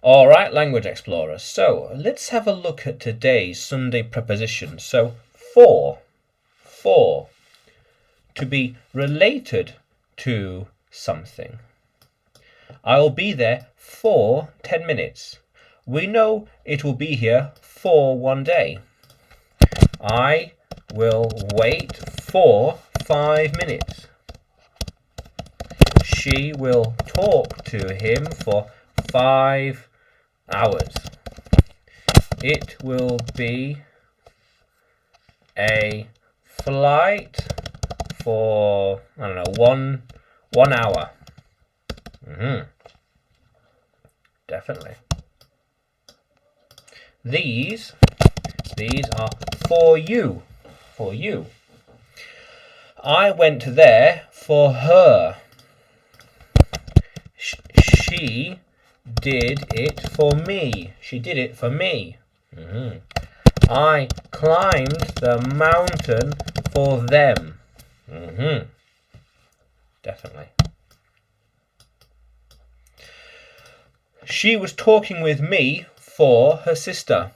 All right, language explorers. So let's have a look at today's Sunday preposition. So for, to be related to something. I'll be there for 10 minutes. We know it will be here for 1 day. I will wait for 5 minutes. She will talk to him for 5 hours. It will be a flight for, I don't know, one hour. Definitely. These are for you. For you. I went there for her. She did it for me. She did it for me. I climbed the mountain for them. Definitely. She was talking with me for her sister.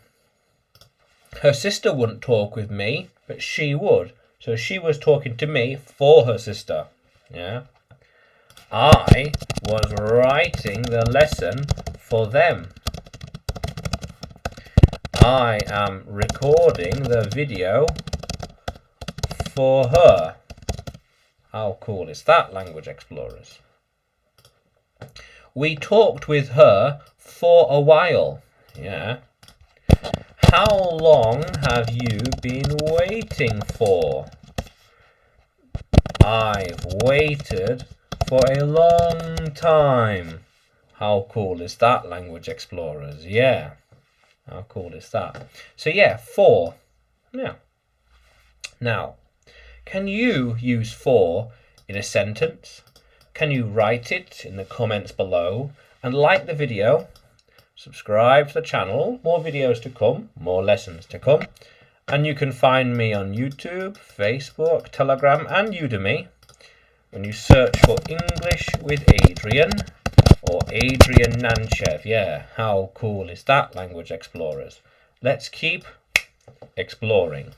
Her sister wouldn't talk with me, but she would. So she was talking to me for her sister. Yeah. I was writing the lesson for them. I am recording the video for her. How cool is that, language explorers? We talked with her for a while. Yeah. How long have you been waiting for? I've waited for a long time. How cool is that, language explorers? Yeah. How cool is that? So yeah, for. Yeah. Now, can you use for in a sentence? Can you write it in the comments below? And like the video, subscribe to the channel, more videos to come, more lessons to come. And you can find me on YouTube, Facebook, Telegram and Udemy when you search for English with Adrian or Adrian Nanchev. Yeah, how cool is that, language explorers? Let's keep exploring.